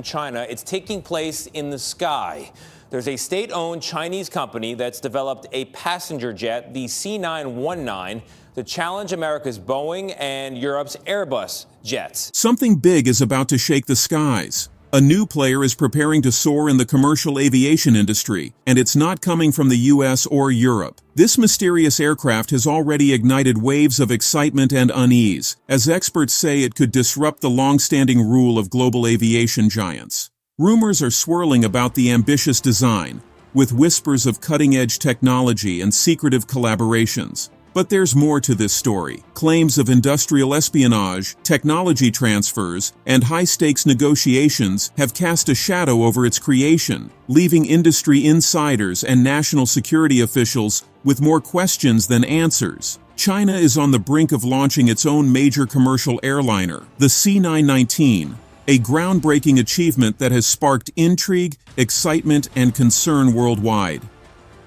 in China. It's taking place in the sky. There's a state-owned Chinese company that's developed a passenger jet, the C919, to challenge America's Boeing and Europe's Airbus jets. Something big is about to shake the skies. A new player is preparing to soar in the commercial aviation industry, and it's not coming from the US or Europe. This mysterious aircraft has already ignited waves of excitement and unease, as experts say it could disrupt the long-standing rule of global aviation giants. Rumors are swirling about the ambitious design, with whispers of cutting-edge technology and secretive collaborations. But there's more to this story. Claims of industrial espionage, technology transfers, and high-stakes negotiations have cast a shadow over its creation, leaving industry insiders and national security officials with more questions than answers. China is on the brink of launching its own major commercial airliner, the C919, a groundbreaking achievement that has sparked intrigue, excitement, and concern worldwide.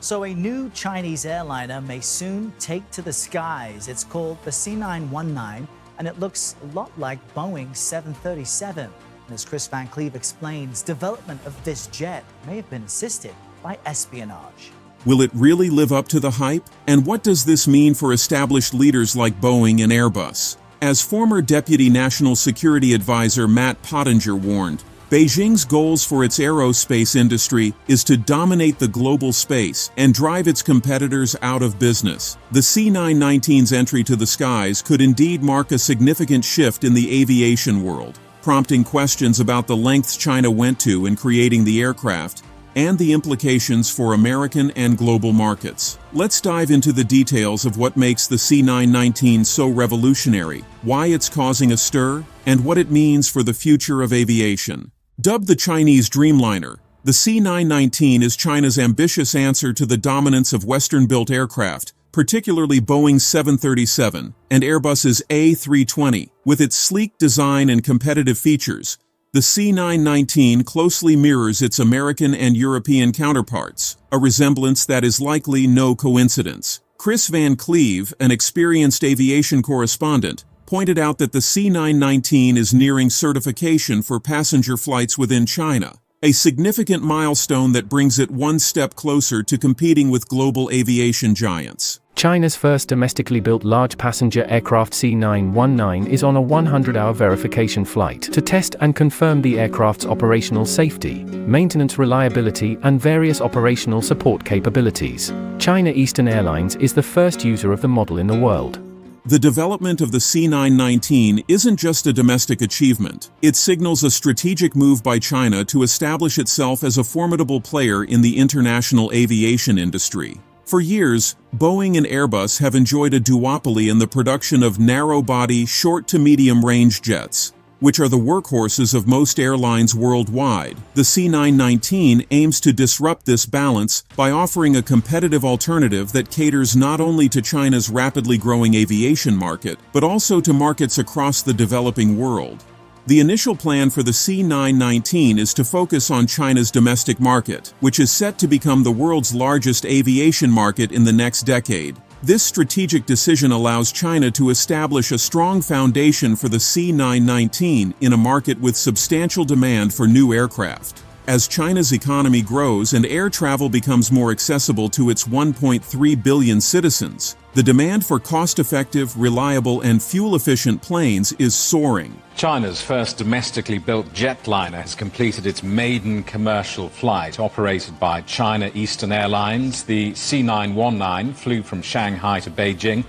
So a new Chinese airliner may soon take to the skies. It's called the C919, and it looks a lot like Boeing's 737. And as Chris Van Cleave explains, development of this jet may have been assisted by espionage. Will it really live up to the hype? And what does this mean for established leaders like Boeing and Airbus? As former Deputy National Security Advisor Matt Pottinger warned, Beijing's goals for its aerospace industry is to dominate the global space and drive its competitors out of business. The C919's entry to the skies could indeed mark a significant shift in the aviation world, prompting questions about the lengths China went to in creating the aircraft and the implications for American and global markets. Let's dive into the details of what makes the C919 so revolutionary, why it's causing a stir, and what it means for the future of aviation. Dubbed the Chinese Dreamliner, the C919 is China's ambitious answer to the dominance of Western-built aircraft, particularly Boeing's 737 and Airbus's A320. With its sleek design and competitive features, the C919 closely mirrors its American and European counterparts, a resemblance that is likely no coincidence. Chris Van Cleave, an experienced aviation correspondent, pointed out that the C919 is nearing certification for passenger flights within China, a significant milestone that brings it one step closer to competing with global aviation giants. China's first domestically built large passenger aircraft C919 is on a 100-hour verification flight to test and confirm the aircraft's operational safety, maintenance reliability, and various operational support capabilities. China Eastern Airlines is the first user of the model in the world. The development of the C919 isn't just a domestic achievement. It signals a strategic move by China to establish itself as a formidable player in the international aviation industry. For years, Boeing and Airbus have enjoyed a duopoly in the production of narrow-body, short- to medium-range jets, which are the workhorses of most airlines worldwide. The C919 aims to disrupt this balance by offering a competitive alternative that caters not only to China's rapidly growing aviation market, but also to markets across the developing world. The initial plan for the C919 is to focus on China's domestic market, which is set to become the world's largest aviation market in the next decade. This strategic decision allows China to establish a strong foundation for the C919 in a market with substantial demand for new aircraft. As China's economy grows and air travel becomes more accessible to its 1.3 billion citizens, the demand for cost-effective, reliable, and fuel-efficient planes is soaring. China's first domestically built jetliner has completed its maiden commercial flight. Operated by China Eastern Airlines, the C919 flew from Shanghai to Beijing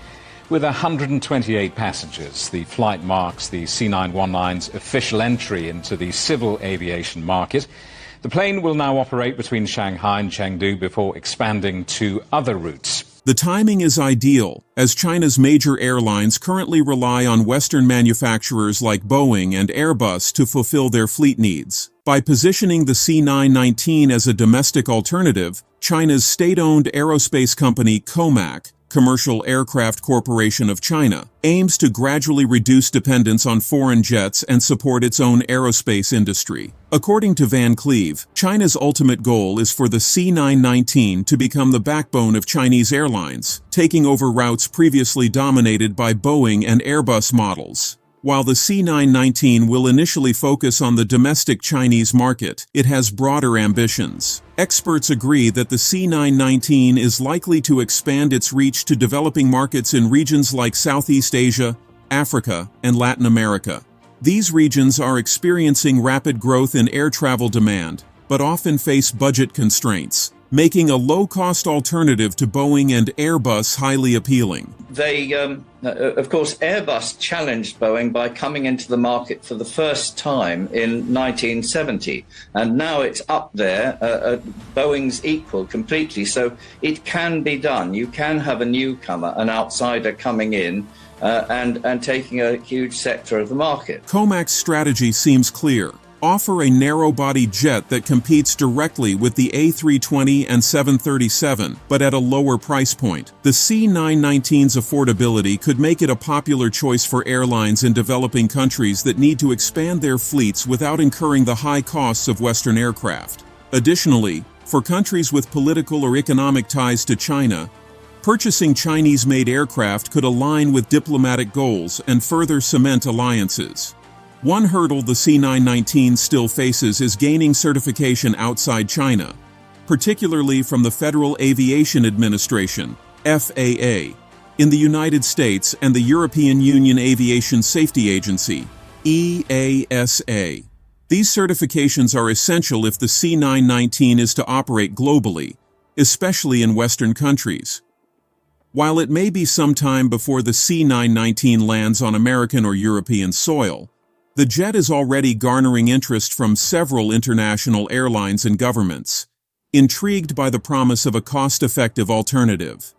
with 128 passengers. The flight marks the C919's official entry into the civil aviation market. The plane will now operate between Shanghai and Chengdu before expanding to other routes. The timing is ideal, as China's major airlines currently rely on Western manufacturers like Boeing and Airbus to fulfill their fleet needs. By positioning the C919 as a domestic alternative, China's state-owned aerospace company COMAC, Commercial Aircraft Corporation of China, aims to gradually reduce dependence on foreign jets and support its own aerospace industry. According to Van Cleave, China's ultimate goal is for the C919 to become the backbone of Chinese airlines, taking over routes previously dominated by Boeing and Airbus models. While the C919 will initially focus on the domestic Chinese market, it has broader ambitions. Experts agree that the C919 is likely to expand its reach to developing markets in regions like Southeast Asia, Africa, and Latin America. These regions are experiencing rapid growth in air travel demand, but often face budget constraints, making a low-cost alternative to Boeing and Airbus highly appealing. Of course, Airbus challenged Boeing by coming into the market for the first time in 1970, and now it's up there, Boeing's equal completely, so it can be done. You can have a newcomer, an outsider coming in and taking a huge sector of the market. COMAC's strategy seems clear. Offer a narrow-body jet that competes directly with the A320 and 737, but at a lower price point. The C919's affordability could make it a popular choice for airlines in developing countries that need to expand their fleets without incurring the high costs of Western aircraft. Additionally, for countries with political or economic ties to China, purchasing Chinese-made aircraft could align with diplomatic goals and further cement alliances. One hurdle the C919 still faces is gaining certification outside China, particularly from the Federal Aviation Administration, FAA, in the United States and the European Union Aviation Safety Agency, EASA. These certifications are essential if the C919 is to operate globally, especially in Western countries. While it may be some time before the C919 lands on American or European soil, the jet is already garnering interest from several international airlines and governments, intrigued by the promise of a cost-effective alternative.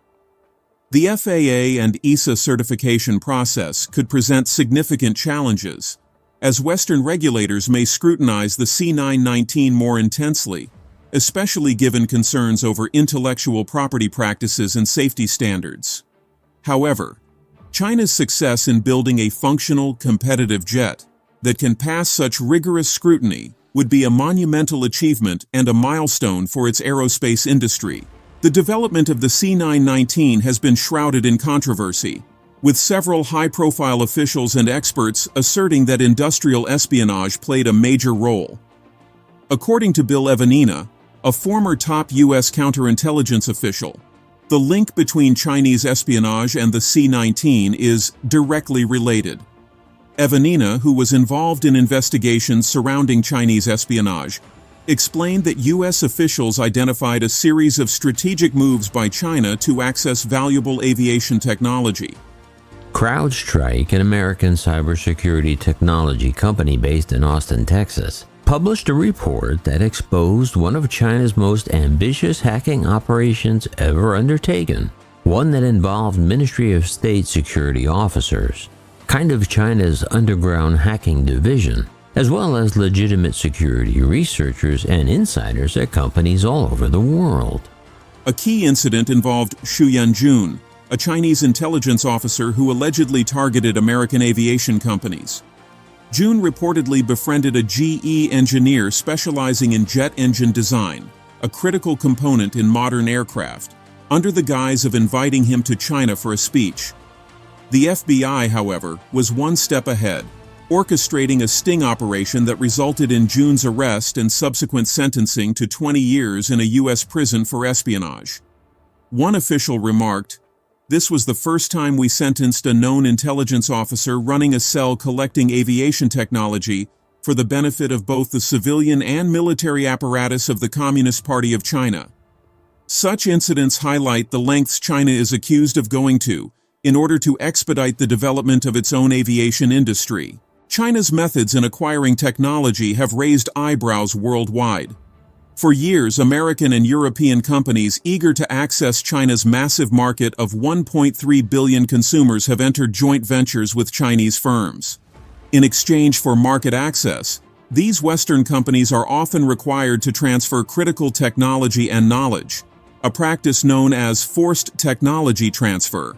The FAA and EASA certification process could present significant challenges, as Western regulators may scrutinize the C919 more intensely, especially given concerns over intellectual property practices and safety standards. However, China's success in building a functional, competitive jet that can pass such rigorous scrutiny would be a monumental achievement and a milestone for its aerospace industry. The development of the C919 has been shrouded in controversy, with several high-profile officials and experts asserting that industrial espionage played a major role. According to Bill Evanina, a former top U.S. counterintelligence official, the link between Chinese espionage and the C-19 is directly related. Evanina, who was involved in investigations surrounding Chinese espionage, explained that U.S. officials identified a series of strategic moves by China to access valuable aviation technology. CrowdStrike, an American cybersecurity technology company based in Austin, Texas, published a report that exposed one of China's most ambitious hacking operations ever undertaken, one that involved Ministry of State security officers, kind of China's underground hacking division, as well as legitimate security researchers and insiders at companies all over the world. A key incident involved Xu Yanjun, a Chinese intelligence officer who allegedly targeted American aviation companies. Jun reportedly befriended a GE engineer specializing in jet engine design, a critical component in modern aircraft, under the guise of inviting him to China for a speech. The FBI, however, was one step ahead, orchestrating a sting operation that resulted in Jun's arrest and subsequent sentencing to 20 years in a U.S. prison for espionage. One official remarked, "This was the first time we sentenced a known intelligence officer running a cell collecting aviation technology for the benefit of both the civilian and military apparatus of the Communist Party of China." Such incidents highlight the lengths China is accused of going to in order to expedite the development of its own aviation industry. China's methods in acquiring technology have raised eyebrows worldwide. For years, American and European companies eager to access China's massive market of 1.3 billion consumers have entered joint ventures with Chinese firms. In exchange for market access, these Western companies are often required to transfer critical technology and knowledge, a practice known as forced technology transfer.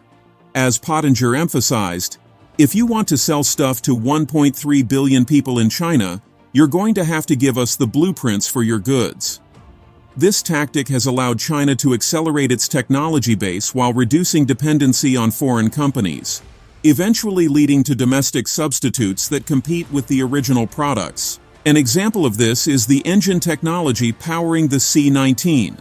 As Pottinger emphasized, if you want to sell stuff to 1.3 billion people in China, you're going to have to give us the blueprints for your goods. This tactic has allowed China to accelerate its technology base while reducing dependency on foreign companies. eventually leading to domestic substitutes that compete with the original products. An example of this is the engine technology powering the C-19.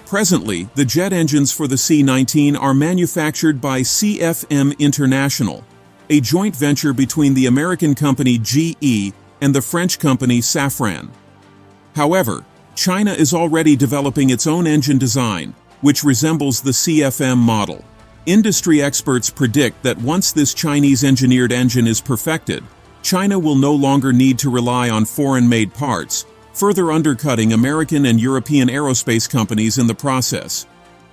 Presently, the jet engines for the C-19 are manufactured by CFM International, a joint venture between the American company GE and the French company Safran. However, China is already developing its own engine design, which resembles the CFM model. Industry experts predict that once this Chinese-engineered engine is perfected, China will no longer need to rely on foreign-made parts, further undercutting American and European aerospace companies in the process.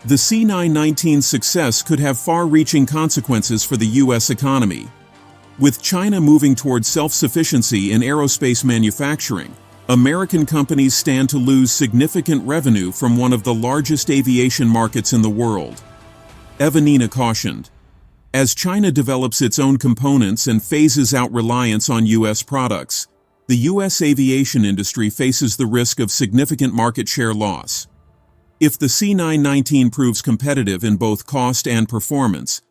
The C919's success could have far-reaching consequences for the U.S. economy. With China moving toward self-sufficiency in aerospace manufacturing, American companies stand to lose significant revenue from one of the largest aviation markets in the world. Evanina cautioned, as China develops its own components and phases out reliance on U.S. products, the U.S. aviation industry faces the risk of significant market share loss. If the C919 proves competitive in both cost and performance,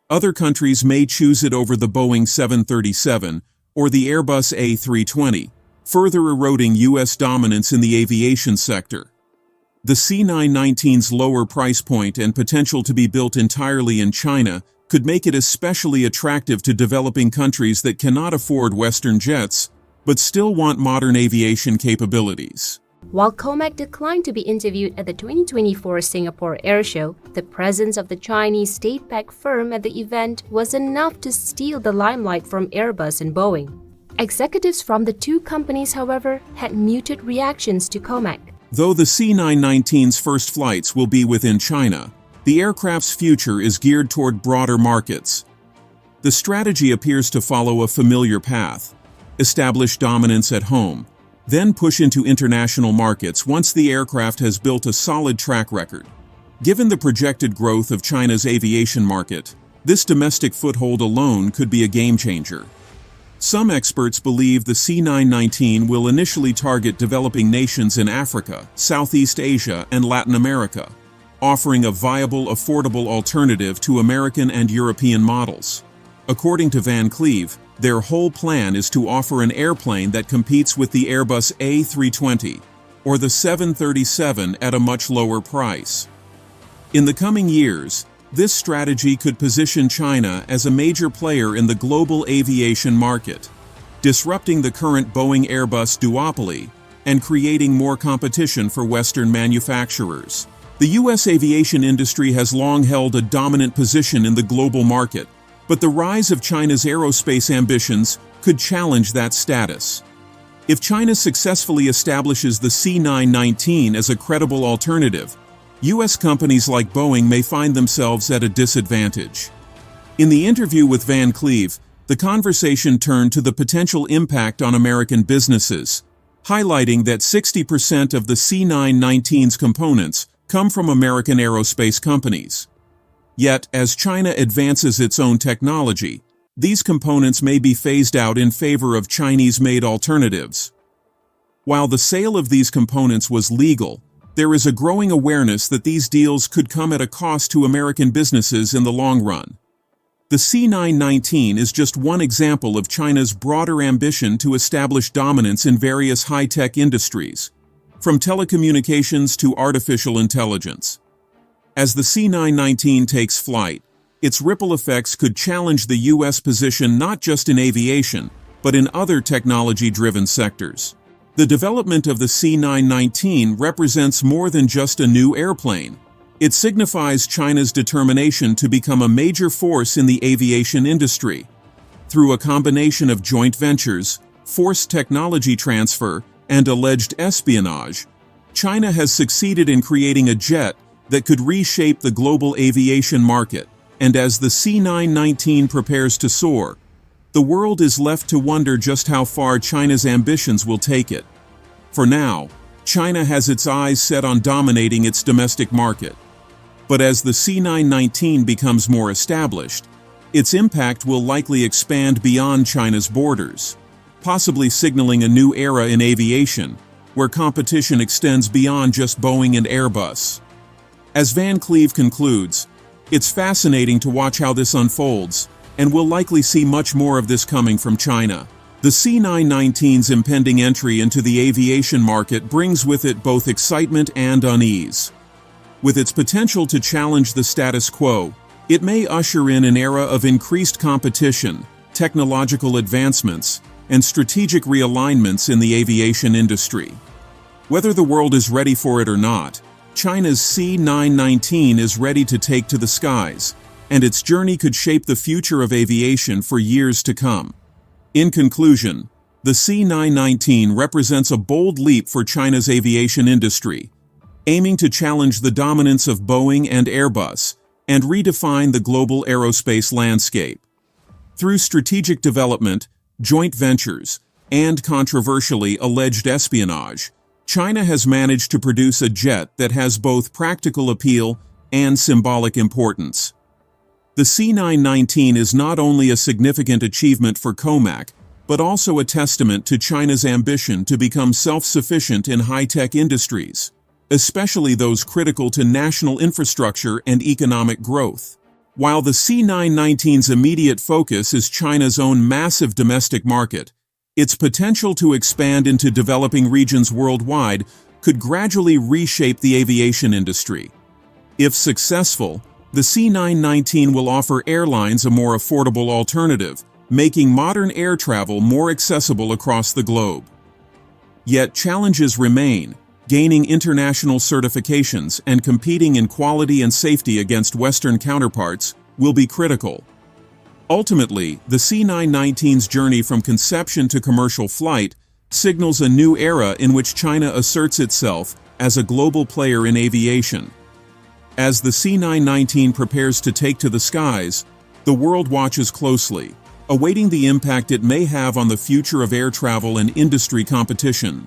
other countries may choose it over the Boeing 737 or the Airbus A320, further eroding U.S. dominance in the aviation sector. The C919's lower price point and potential to be built entirely in China could make it especially attractive to developing countries that cannot afford Western jets, but still want modern aviation capabilities. While COMAC declined to be interviewed at the 2024 Singapore Air Show, the presence of the Chinese state-backed firm at the event was enough to steal the limelight from Airbus and Boeing. Executives from the two companies, however, had muted reactions to COMAC. Though the C919's first flights will be within China, the aircraft's future is geared toward broader markets. The strategy appears to follow a familiar path: establish dominance at home, then push into international markets once the aircraft has built a solid track record. Given the projected growth of China's aviation market, this domestic foothold alone could be a game-changer. Some experts believe the C919 will initially target developing nations in Africa, Southeast Asia, and Latin America, offering a viable, affordable alternative to American and European models. According to Van Cleve, their whole plan is to offer an airplane that competes with the Airbus A320 or the 737 at a much lower price. In the coming years, this strategy could position China as a major player in the global aviation market, disrupting the current Boeing-Airbus duopoly and creating more competition for Western manufacturers. The U.S. aviation industry has long held a dominant position in the global market, but the rise of China's aerospace ambitions could challenge that status. If China successfully establishes the C919 as a credible alternative, U.S. companies like Boeing may find themselves at a disadvantage. In the interview with Van Cleve, the conversation turned to the potential impact on American businesses, highlighting that 60% of the C919's components come from American aerospace companies. Yet, as China advances its own technology, these components may be phased out in favor of Chinese-made alternatives. While the sale of these components was legal, there is a growing awareness that these deals could come at a cost to American businesses in the long run. The C919 is just one example of China's broader ambition to establish dominance in various high-tech industries, from telecommunications to artificial intelligence. As the C919 takes flight, its ripple effects could challenge the U.S. position not just in aviation, but in other technology-driven sectors. The development of the C919 represents more than just a new airplane. It signifies China's determination to become a major force in the aviation industry. Through a combination of joint ventures, forced technology transfer, and alleged espionage, China has succeeded in creating a jet that could reshape the global aviation market. And as the C919 prepares to soar, the world is left to wonder just how far China's ambitions will take it. For now, China has its eyes set on dominating its domestic market. But as the C919 becomes more established, its impact will likely expand beyond China's borders, possibly signaling a new era in aviation, where competition extends beyond just Boeing and Airbus. As Van Cleve concludes, it's fascinating to watch how this unfolds, and we'll likely see much more of this coming from China. The C919's impending entry into the aviation market brings with it both excitement and unease. With its potential to challenge the status quo, it may usher in an era of increased competition, technological advancements, and strategic realignments in the aviation industry. Whether the world is ready for it or not, China's C919 is ready to take to the skies, and its journey could shape the future of aviation for years to come. In conclusion, the C919 represents a bold leap for China's aviation industry, aiming to challenge the dominance of Boeing and Airbus and redefine the global aerospace landscape. Through strategic development, joint ventures, and controversially alleged espionage, China has managed to produce a jet that has both practical appeal and symbolic importance. The C919 is not only a significant achievement for COMAC, but also a testament to China's ambition to become self-sufficient in high-tech industries, especially those critical to national infrastructure and economic growth. While the C919's immediate focus is China's own massive domestic market, its potential to expand into developing regions worldwide could gradually reshape the aviation industry. If successful, the C919 will offer airlines a more affordable alternative, making modern air travel more accessible across the globe. Yet challenges remain. Gaining international certifications and competing in quality and safety against Western counterparts will be critical. Ultimately, the C919's journey from conception to commercial flight signals a new era in which China asserts itself as a global player in aviation. As the C919 prepares to take to the skies, the world watches closely, awaiting the impact it may have on the future of air travel and industry competition.